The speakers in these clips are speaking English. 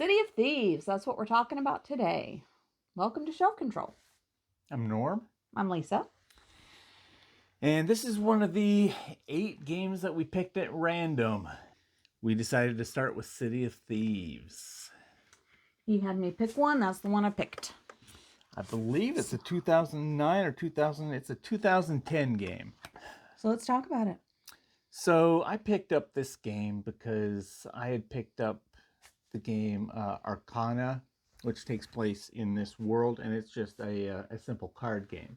City of Thieves, that's what we're talking about today. Welcome to Shelf Control. I'm Norm. I'm Lisa. And this is one of the 8 games that we picked at random. We decided to start with City of Thieves. He had me pick one, that's the one I picked. I believe it's a 2009 or 2000, it's a 2010 game. So let's talk about it. So I picked up this game because I had picked up the game Arcana, which takes place in this world, and it's just a simple card game.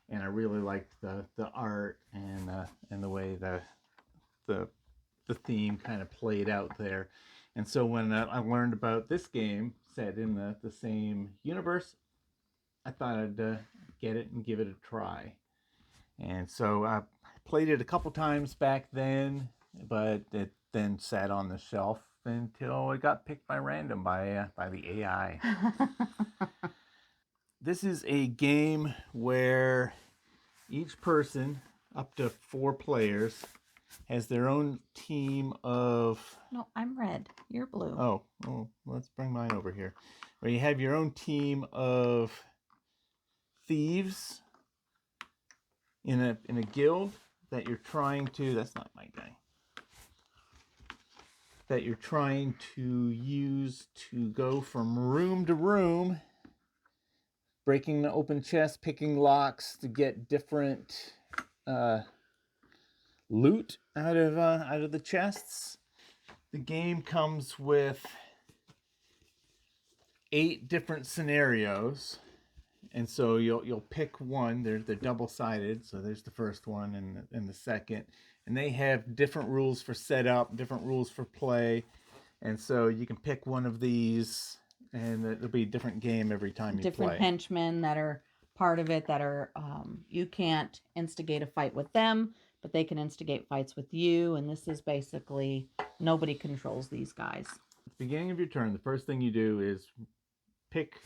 And I really liked the art and the way the theme kind of played out there. And so when I learned about this game set in the same universe, I thought I'd get it and give it a try. And so I played it a couple times back then, but it then sat on the shelf until it got picked by random by the AI. This is a game where each person, up to 4 players, has their own team of... No, I'm red. You're blue. Oh, let's bring mine over here. Where you have your own team of thieves in a guild that you're trying to... That's not my guy. That you're trying to use to go from room to room, breaking the open chest, picking locks to get different loot out of the chests. The game comes with 8 different scenarios, and so you'll pick one. They're double-sided, so there's the first one and the second, and they have different rules for setup, different rules for play, and so you can pick one of these, and it'll be a different game every time you play. Different henchmen that are part of it that are you can't instigate a fight with them, but they can instigate fights with you, and this is basically nobody controls these guys. At the beginning of your turn, the first thing you do is pick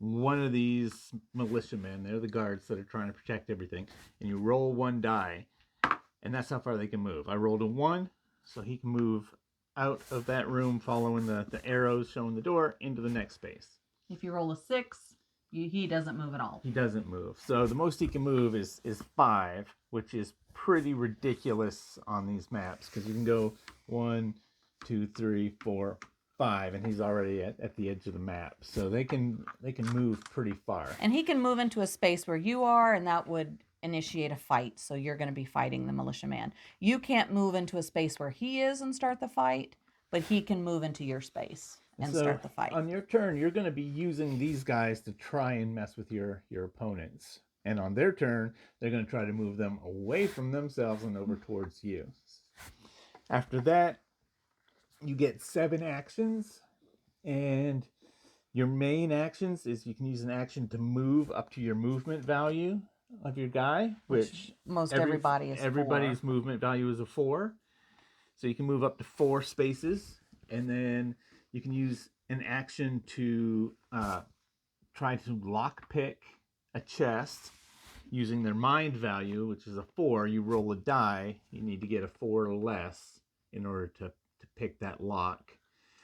one of these militiamen. They're the guards that are trying to protect everything, and you roll 1 die, and that's how far they can move. I rolled a 1, so he can move out of that room following the arrows showing the door into the next space. If you roll a 6, he doesn't move at all. He doesn't move. So the most he can move is 5, which is pretty ridiculous on these maps, because you can go 1, 2, 3, 4, 5, and he's already at the edge of the map. So they can move pretty far. And he can move into a space where you are, and that would initiate a fight. So you're going to be fighting the militiaman. You can't move into a space where he is and start the fight, but he can move into your space and start the fight. On your turn, you're going to be using these guys to try and mess with your opponents. And on their turn, they're going to try to move them away from themselves and over towards you. After that, you get 7 actions, and your main actions is you can use an action to move up to your movement value of your guy, which everybody's movement value is a 4. So you can move up to 4 spaces, and then you can use an action to try to lockpick a chest using their mind value, which is a 4. You roll a die. You need to get a 4 or less in order to pick that lock.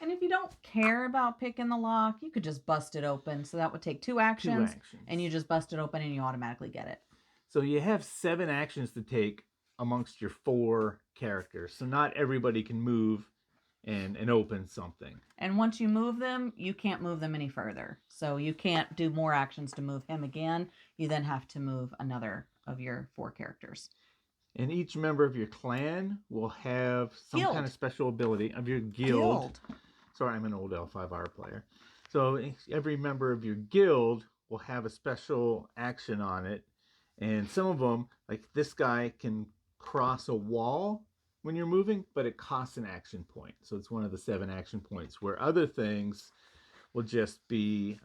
And if you don't care about picking the lock, you could just bust it open. So that would take 2 actions. And you just bust it open and you automatically get it. So you have 7 actions to take amongst your 4 characters. So not everybody can move and open something. And once you move them, you can't move them any further. So you can't do more actions to move him again. You then have to move another of your 4 characters. And each member of your clan will have some kind of special ability of your guild. Sorry, I'm an old L5R player. So every member of your guild will have a special action on it. And some of them, like this guy, can cross a wall when you're moving, but it costs an action point. So it's one of the 7 action points, where other things will just be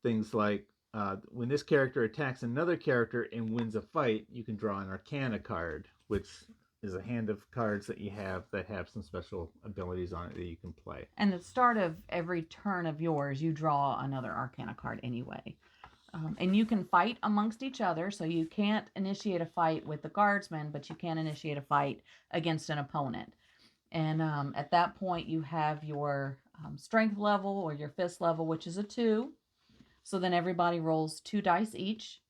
things like when this character attacks another character and wins a fight, you can draw an Arcana card, which is a hand of cards that you have that have some special abilities on it that you can play. And at the start of every turn of yours, you draw another Arcana card anyway. And you can fight amongst each other, so you can't initiate a fight with the guardsman, but you can initiate a fight against an opponent. And at that point, you have your strength level or your fist level, which is a 2. So then everybody rolls 2 dice each,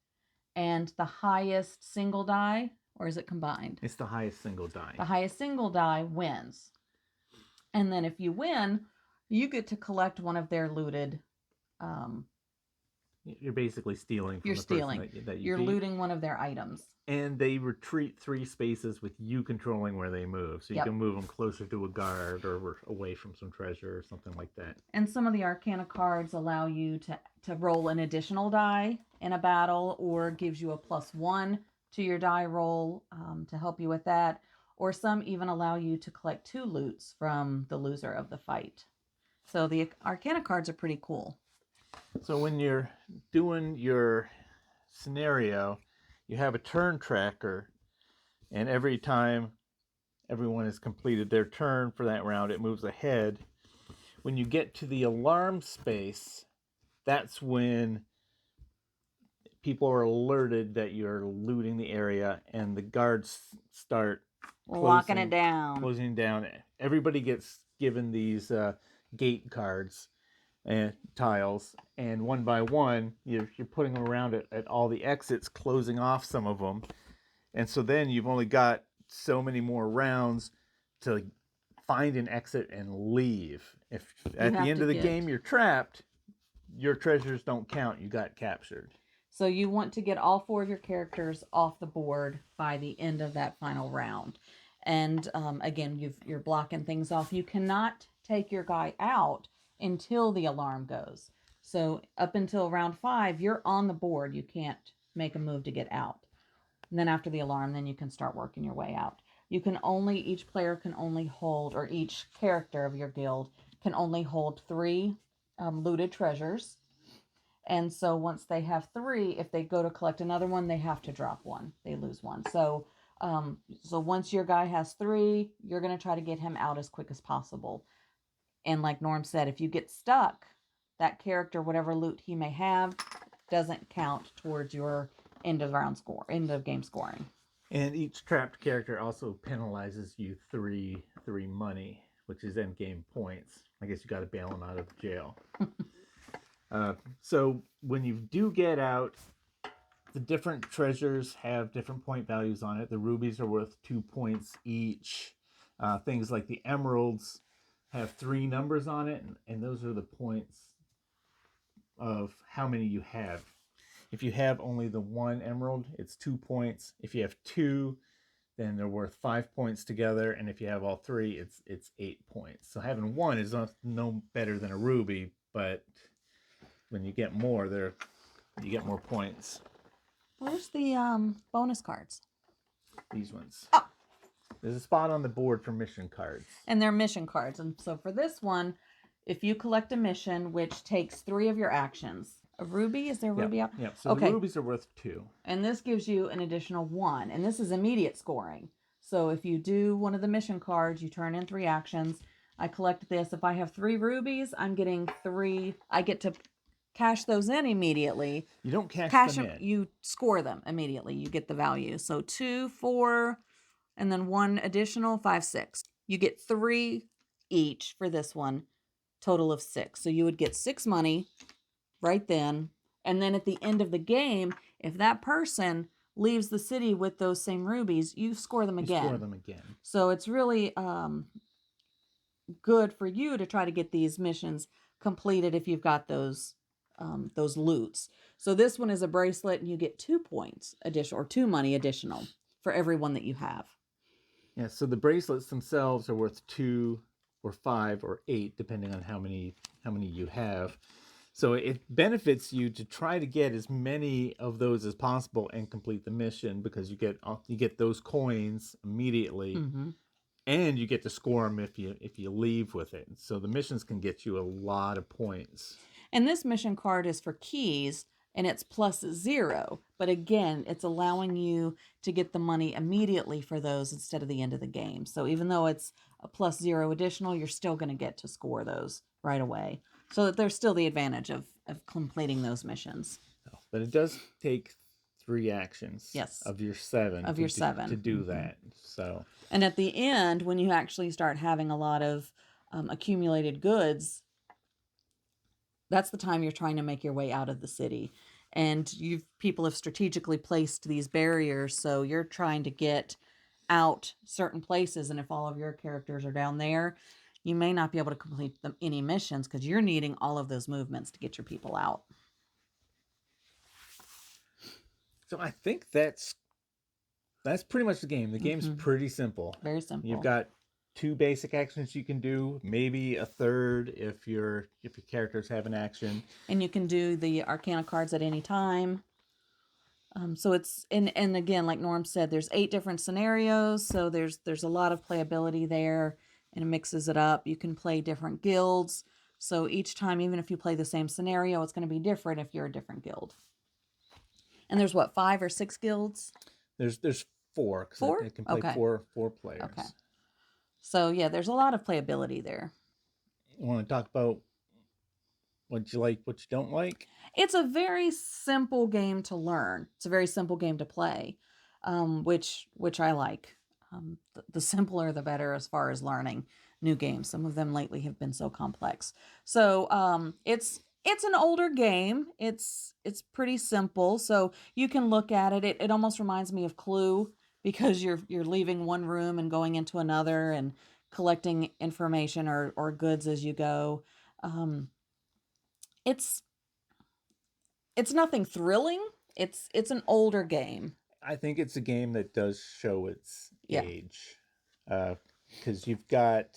and the highest single die, or is it combined? It's the highest single die. The highest single die wins. And then if you win, you get to collect one of their looted. You're basically stealing from the person that you You're beat. looting one of their items. And they retreat 3 spaces with you controlling where they move. So you can move them closer to a guard or away from some treasure or something like that. And some of the Arcana cards allow you to roll an additional die in a battle, or gives you a +1 to your die roll to help you with that. Or some even allow you to collect 2 loots from the loser of the fight. So the Arcana cards are pretty cool. So when you're doing your scenario, you have a turn tracker, and every time everyone has completed their turn for that round, it moves ahead. When you get to the alarm space, that's when people are alerted that you're looting the area, and the guards start locking it down. Closing down. Everybody gets given these gate cards and tiles, and one by one you're putting them around at all the exits, closing off some of them, and so then you've only got so many more rounds to find an exit and leave. If at the end of the game you're trapped, your treasures don't count. You got captured. So you want to get all 4 of your characters off the board by the end of that final round. And again, you're blocking things off. You cannot take your guy out until the alarm goes. So up until round 5, you're on the board. You can't make a move to get out. And then after the alarm, then you can start working your way out. Each player can only hold, or each character of your guild can only hold 3 looted treasures. And so once they have 3, if they go to collect another one, they have to drop 1. They lose 1. So once your guy has 3, you're going to try to get him out as quick as possible. And like Norm said, if you get stuck, that character, whatever loot he may have, doesn't count towards your end of game scoring. And each trapped character also penalizes you 3 money, which is end game points. I guess you got to bail them out of jail. So when you do get out, the different treasures have different point values on it. The rubies are worth 2 points each. Things like the emeralds have 3 numbers on it, and those are the points of how many you have. If you have only the 1 emerald, it's 2 points. If you have 2, then they're worth 5 points together, and if you have all 3, it's 8 points. So having 1 is no better than a ruby, but when you get more, you get more points. Where's the bonus cards? These ones. Oh. There's a spot on the board for mission cards. And they're mission cards. And so for this one, if you collect a mission which takes 3 of your actions, a ruby, is there a ruby out? Yep. So the rubies are worth 2. And this gives you an additional 1. And this is immediate scoring. So if you do one of the mission cards, you turn in 3 actions. I collect this. If I have 3 rubies, I'm getting 3. I get to cash those in immediately. You don't cash them in. You score them immediately. You get the value. So 2, 4, and then 1 additional, 5, 6. You get 3 each for this one, total of 6. So you would get 6 money right then. And then at the end of the game, if that person leaves the city with those same rubies, you score them again. So it's really good for you to try to get these missions completed if you've got those loots. So this one is a bracelet, and you get 2 points additional, or 2 money additional for every one that you have. Yeah, so the bracelets themselves are worth 2 or 5 or 8, depending on how many you have. So it benefits you to try to get as many of those as possible and complete the mission, because you get those coins immediately, and you get to score them if you leave with it. So the missions can get you a lot of points. And this mission card is for keys, and it's +0. But again, it's allowing you to get the money immediately for those instead of the end of the game. So even though it's a +0 additional, you're still going to get to score those right away. So that there's still the advantage of completing those missions. But it does take 3 actions. Yes. Of your 7. To do that. So. And at the end, when you actually start having a lot of accumulated goods, that's the time you're trying to make your way out of the city. And people have strategically placed these barriers, so you're trying to get out certain places, and if all of your characters are down there, you may not be able to complete any missions because you're needing all of those movements to get your people out. So I think that's pretty much the game. The game's pretty simple. Very simple. You've got 2 basic actions you can do, maybe a third if your characters have an action. And you can do the Arcana cards at any time. So it's and again, like Norm said, there's 8 different scenarios, so there's a lot of playability there, and it mixes it up. You can play different guilds, so each time, even if you play the same scenario, it's going to be different if you're a different guild. And there's what, 5 or 6 guilds? There's 4 because 4? it can play Okay. four players. Okay. So yeah, there's a lot of playability there. You want to talk about what you like, what you don't like? It's a very simple game to learn. It's a very simple game to play, which I like. The simpler, the better as far as learning new games. Some of them lately have been so complex. So it's an older game. It's pretty simple. So you can look at it. It almost reminds me of Clue because you're leaving one room and going into another and collecting information or goods as you go. It's nothing thrilling. It's an older game. I think it's a game that does show its age, because you've got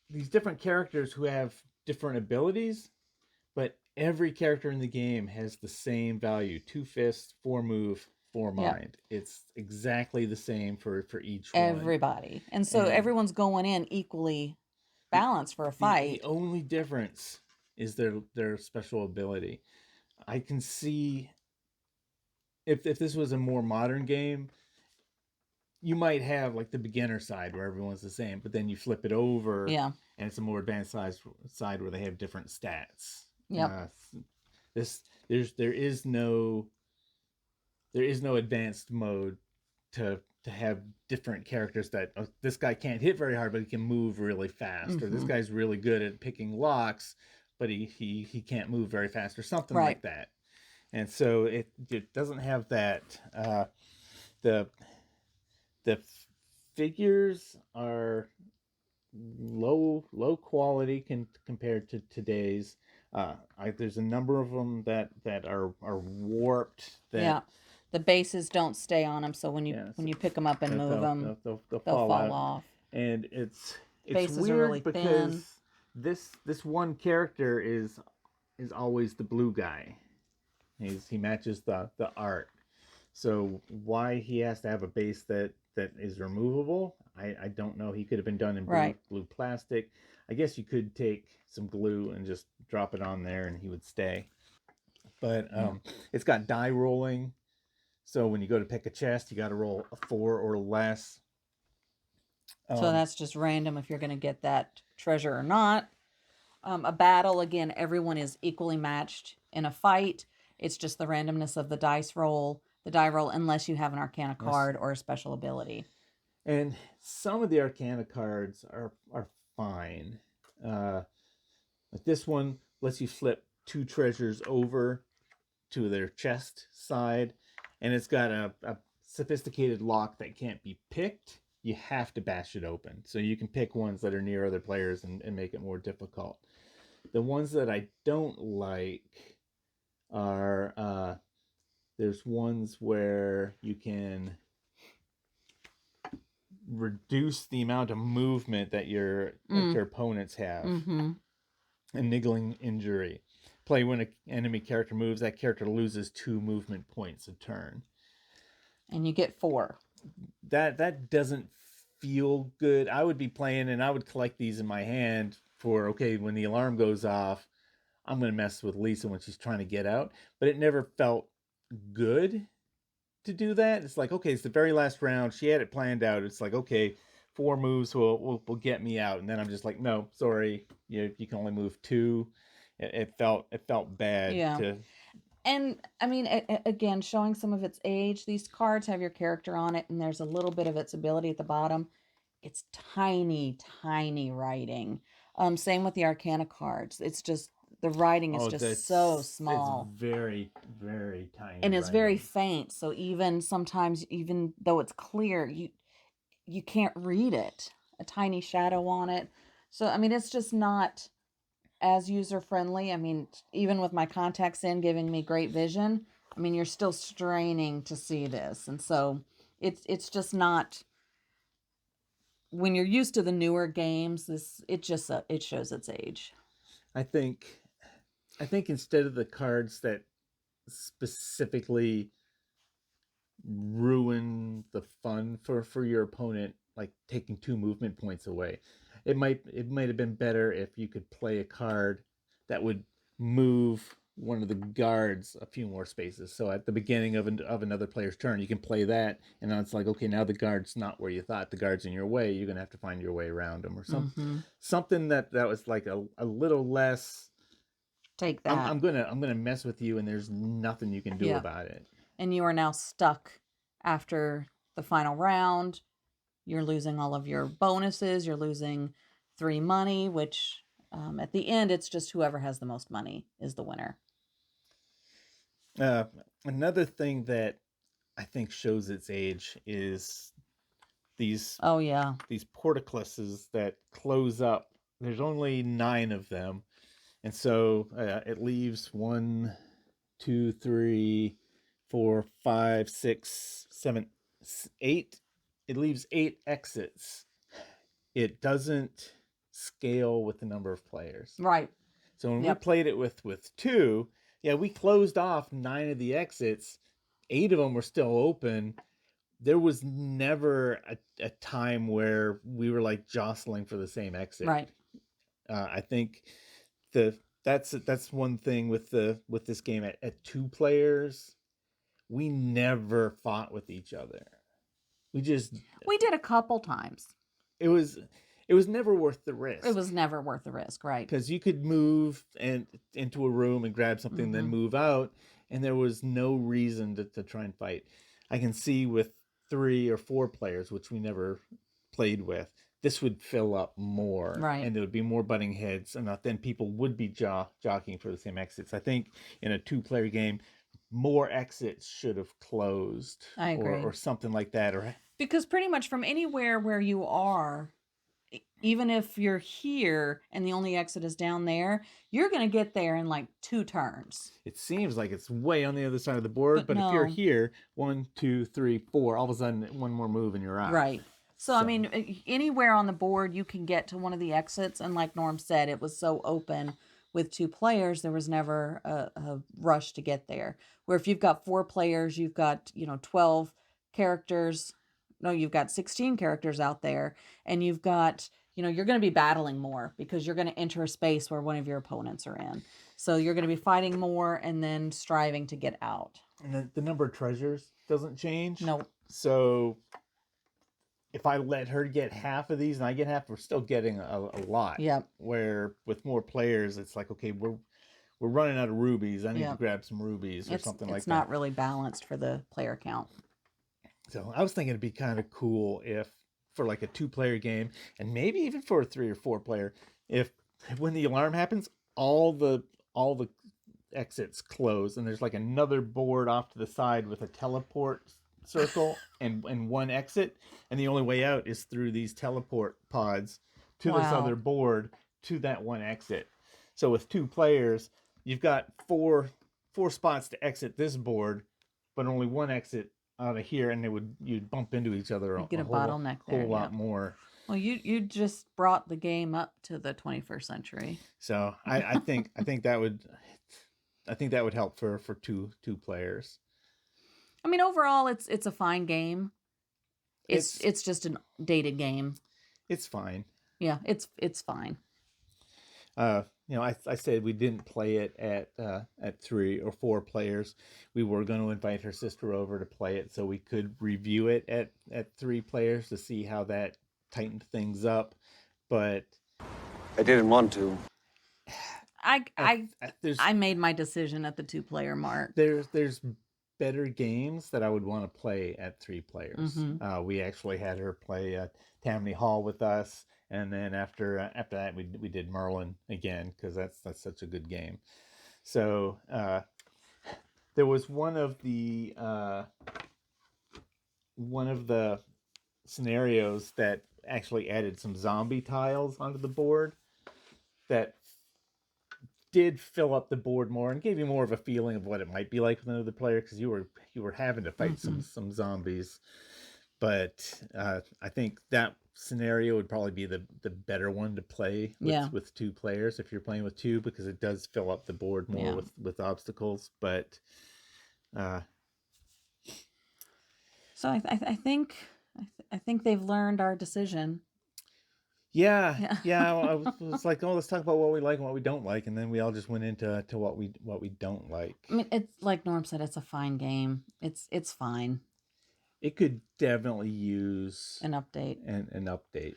these different characters who have different abilities, but every character in the game has the same value: 2 fists, 4 move, 4 mind. It's exactly the same for each one. Everybody, and so everyone's going in equally balanced for a fight. The only difference is their special ability. I can see if this was a more modern game, you might have like the beginner side where everyone's the same, but then you flip it over, and it's a more advanced side where they have different stats. Yep. There is no advanced mode to have different characters that this guy can't hit very hard, but he can move really fast, or this guy's really good at picking locks, but he can't move very fast, or something like that. And so it doesn't have that. The figures are low quality compared to today's. There's a number of them that are warped. The bases don't stay on them, so when you pick them up and move them, they'll fall off. And it's bases weird are really because thin. This one character is always the blue guy. He matches the art. So why he has to have a base that is removable, I don't know. He could have been done in blue plastic. I guess you could take some glue and just drop it on there and he would stay. But it's got die rolling. So when you go to pick a chest, you got to roll a 4 or less. So that's just random if you're going to get that treasure or not. A battle, again, everyone is equally matched in a fight. It's just the randomness of the die roll, unless you have an Arcana card or a special ability. And some of the Arcana cards are fine. Like this one lets you flip 2 treasures over to their chest side, and it's got a sophisticated lock that can't be picked. You have to bash it open. So you can pick ones that are near other players and make it more difficult. The ones that I don't like are there's ones where you can reduce the amount of movement that your opponents have. A niggling injury. Play when an enemy character moves, that character loses 2 movement points a turn. And you get 4. That doesn't feel good. I would be playing and I would collect these in my hand for, okay, when the alarm goes off, I'm going to mess with Lisa when she's trying to get out. But it never felt good to do that. It's like, okay, it's the very last round. She had it planned out. It's like, okay, 4 moves will get me out. And then I'm just like, no, sorry, you can only move 2. It felt bad. Yeah. And I mean, again, showing some of its age, these cards have your character on it, and there's a little bit of its ability at the bottom. it's tiny, tiny writing. Same with the Arcana cards. It's just the writing is Oh, just so it's small. very, very tiny And it's very writing. faint, so even sometimes, even though it's clear, you can't read it. A tiny shadow on it. So I mean, it's just not as user friendly. I mean, even with my contacts in giving me great vision, I mean, you're still straining to see this, and so it's just not. When you're used to the newer games, it shows its age. I think I think instead of the cards that specifically ruin the fun for your opponent, like taking 2 movement points away, it might have been better if you could play a card that would move one of the guards a few more spaces. So at the beginning of another player's turn, you can play that, and now it's like, okay, now the guard's not where you thought. The guard's in your way. You're gonna have to find your way around them, or something that was like a little less. Take I'm, that. I'm gonna I'm gonna mess with you, and there's nothing you can do Yeah. about it. And you are now stuck after the final round. You're losing all of your bonuses. You're losing 3 money, which at the end, it's just whoever has the most money is the winner. Uh, Another thing that I think shows its age is these Oh, yeah. these portcullises that close up. There's only 9 of them, and so it leaves 1, 2, 3, 4, 5, 6, 7, 8. It leaves 8 exits. It doesn't scale with the number of players. Right. So when we Yep. played it with 2, yeah, we closed off 9 of the exits. 8 of them were still open. There was never a time where we were like jostling for the same exit. Right. I think that's one thing with this game at 2 players. We never fought with each other. We did a couple times. It was never worth the risk. It was never worth the risk, right? Because you could move and into a room and grab something, then move out, and there was no reason to try and fight. I can see with 3 or 4 players, which we never played with, this would fill up more, Right. and there would be more butting heads, and then people would be jockeying for the same exits. I think in a 2-player game, more exits should have closed. I agree. Or something like that. Because pretty much from anywhere where you are, even if you're here and the only exit is down there, you're going to get there in like 2 turns. It seems like it's way on the other side of the board, but no. if you're here, 1, 2, 3, 4, all of a sudden one more move and you're out. Right. So, I mean, anywhere on the board you can get to one of the exits, and like Norm said, it was so open with 2 players, there was never a rush to get there. Where if you've got 4 players, you've got 12 characters. No, you've got 16 characters out there, and you've got you're going to be battling more because you're going to enter a space where one of your opponents are in. So you're going to be fighting more and then striving to get out. And the number of treasures doesn't change. No. So if I let her get half of these and I get half, we're still getting a lot. Yep. Where with more players, it's like, okay, we're running out of rubies. I need to grab some rubies or something like that. It's not really balanced for the player count. So I was thinking it'd be kind of cool if for like a 2-player game, and maybe even for a 3 or 4-player, if when the alarm happens, all the exits close, and there's like another board off to the side with a teleport circle and one exit, and the only way out is through these teleport pods to this other board to that one exit. So with 2 players, you've got four spots to exit this board, but only one exit out of here, and you'd bump into each other a bottleneck there, whole lot more. Well, you just brought the game up to the 21st century. So I think that would help for 2 players. I mean, overall, it's a fine game. It's just a dated game. It's fine. Yeah, it's fine. I said we didn't play it at 3 or 4 players. We were going to invite her sister over to play it so we could review it at 3 players to see how that tightened things up, but I didn't want to. I made my decision at the 2-player mark. There's better games that I would want to play at 3 players. Mm-hmm. We actually had her play Tammany Hall with us, and then after that we did Merlin again because that's such a good game. So there was one of the scenarios that actually added some zombie tiles onto the board that did fill up the board more and gave you more of a feeling of what it might be like with another player because you were having to fight some zombies. But I think that scenario would probably be the better one to play with 2 players if you're playing with 2 because it does fill up the board more with obstacles. But so I think they've learned our decision. Yeah. I was like, oh, let's talk about what we like and what we don't like, and then we all just went into what we don't like. I mean, it's like Norm said, it's a fine game. It's fine. It could definitely use An update. An update.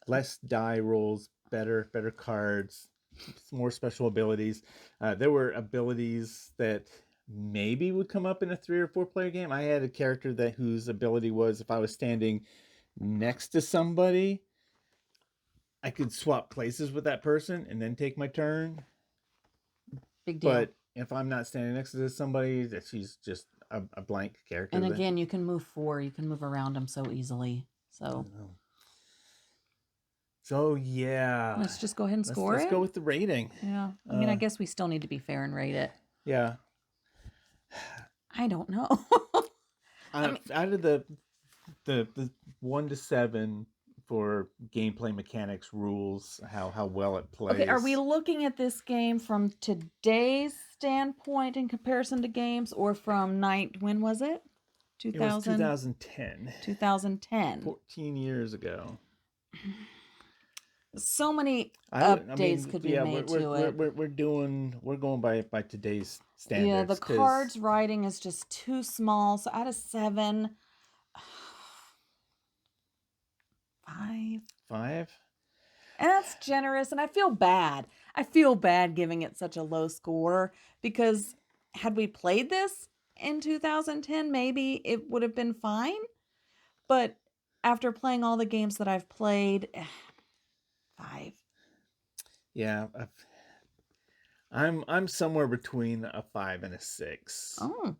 Less die rolls, better cards, more special abilities. There were abilities that maybe would come up in a 3 or 4 player game. I had a character whose ability was if I was standing next to somebody, I could swap places with that person and then take my turn. Big deal. But if I'm not standing next to somebody, that she's just a blank character. And again, you can move 4. You can move around them so easily. So yeah. Let's just go ahead and score it. Let's go with the rating. Yeah. I mean, I guess we still need to be fair and rate it. Yeah. I don't know. Out of the 1 to 7 for gameplay mechanics, rules, how well it plays. Okay, are we looking at this game from today's standpoint in comparison to games, or from when was it? 2000? It was 2010. 2010. 14 years ago. So many updates could be made to it. We're going by today's standards. Yeah, the cards writing is just too small. So out of 7, 5. 5? And that's generous, and I feel bad. I feel bad giving it such a low score because had we played this in 2010, maybe it would have been fine. But after playing all the games that I've played, 5. Yeah, I'm somewhere between a 5 and a 6. Oh.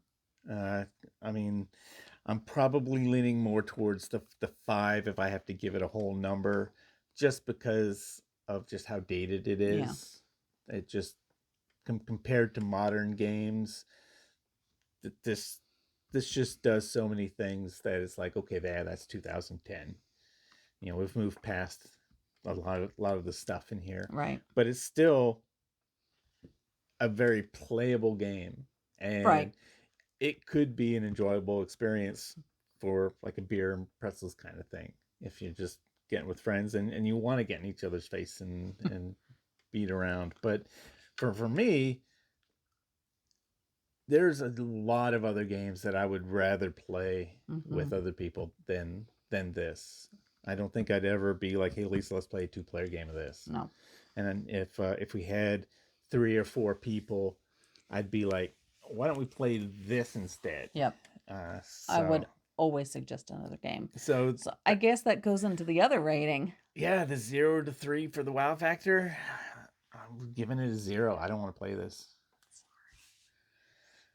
I mean, I'm probably leaning more towards the 5 if I have to give it a whole number, just because of just how dated it is. Yeah. It just compared to modern games, this just does so many things that it's like, okay, that's 2010. You know, we've moved past a lot of the stuff in here, right? But it's still a very playable game, and it could be an enjoyable experience for like a beer and pretzels kind of thing if you're just getting with friends and you want to get in each other's face and beat around. But for me, there's a lot of other games that I would rather play with other people than this. I don't think I'd ever be like, hey, Lisa, let's play a 2-player game of this. No. And then if we had 3 or 4 people, I'd be like, why don't we play this instead? Yep. I would always suggest another game. So I guess that goes into the other rating. Yeah, the 0 to 3 for the wow factor. I'm giving it a 0. I don't want to play this.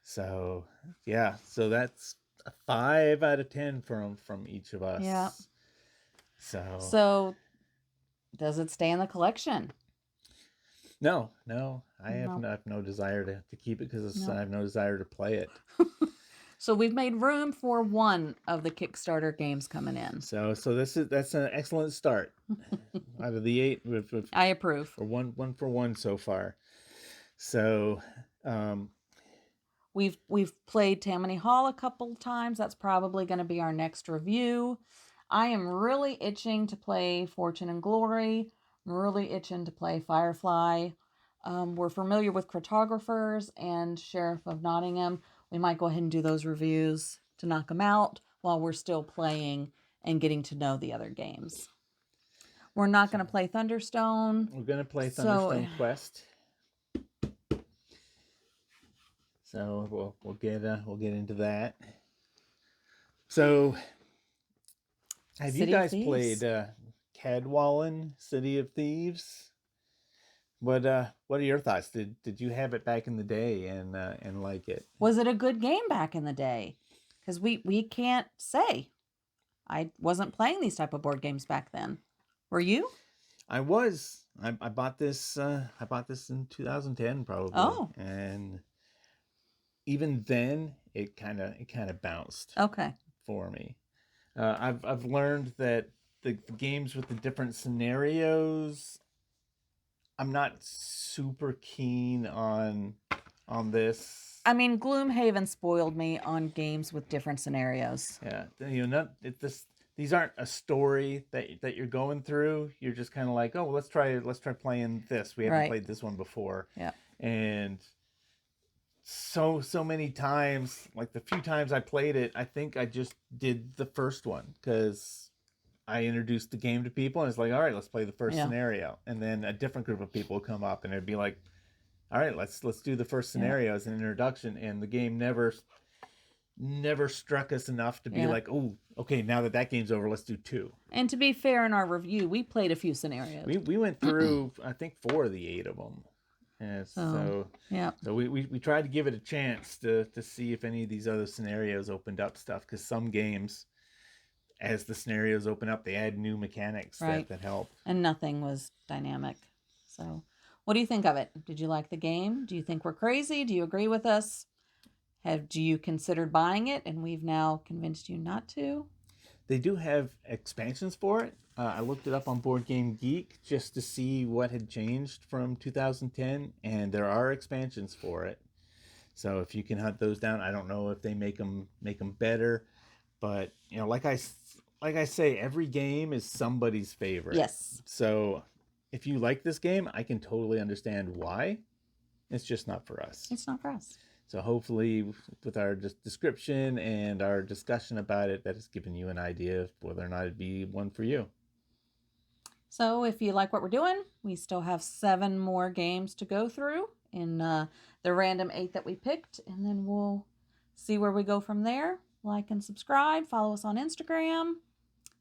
So yeah, so that's a 5 out of 10 from each of us. Yeah. So does it stay in the collection? No. I have no desire to keep it because I have no desire to play it. So we've made room for one of the Kickstarter games coming in. So that's an excellent start. Out of the 8, I approve. We're one for one so far. So we've played Tammany Hall a couple times. That's probably going to be our next review. I am really itching to play Fortune and Glory. I'm really itching to play Firefly. We're familiar with Cartographers and Sheriff of Nottingham. We might go ahead and do those reviews to knock them out while we're still playing and getting to know the other games. We're not going to play Thunderstone. We're going to play Thunderstone Quest. So we'll get into that. So, have you City of guys Thieves. played Cadwallon, City of Thieves? What are your thoughts? Did you have it back in the day and like it? Was it a good game back in the day? Because we can't say. I wasn't playing these type of board games back then. Were you? I was. I bought this. I bought this in 2010 probably. Oh. And even then, it kind of bounced Okay. for me. I've learned that the games with the different scenarios, I'm not super keen on this. I mean, Gloomhaven spoiled me on games with different scenarios. Yeah, these aren't a story that you're going through. You're just kind of like, oh, well, let's try playing this. We haven't Right. played this one before. Yeah. And so many times, like the few times I played it, I think I just did the first one because I introduced the game to people and it's like, all right, let's play the first scenario. And then a different group of people would come up and it'd be like, all right, let's do the first scenario as an introduction. And the game never struck us enough to be like, oh, okay, now that game's over, let's do 2. And to be fair, in our review, we played a few scenarios. We went through, I think, 4 of the 8 of them. And so we tried to give it a chance to see if any of these other scenarios opened up stuff, because some games, as the scenarios open up, they add new mechanics that help. And nothing was dynamic. So what do you think of it? Did you like the game? Do you think we're crazy? Do you agree with us? Do you considered buying it and we've now convinced you not to? They do have expansions for it. I looked it up on Board Game Geek just to see what had changed from 2010, and there are expansions for it. So if you can hunt those down, I don't know if they make them better, but like I say, every game is somebody's favorite. Yes. So if you like this game, I can totally understand why. It's just not for us. It's not for us. So hopefully with our description and our discussion about it, that has given you an idea of whether or not it'd be one for you. So if you like what we're doing, we still have 7 more games to go through in the random 8 that we picked. And then we'll see where we go from there. Like and subscribe. Follow us on Instagram.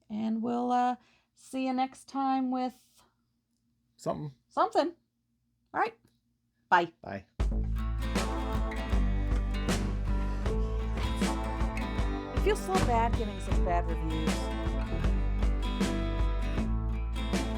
And we'll see you next time with Something. All right. Bye. Bye. I feel so bad giving such bad reviews.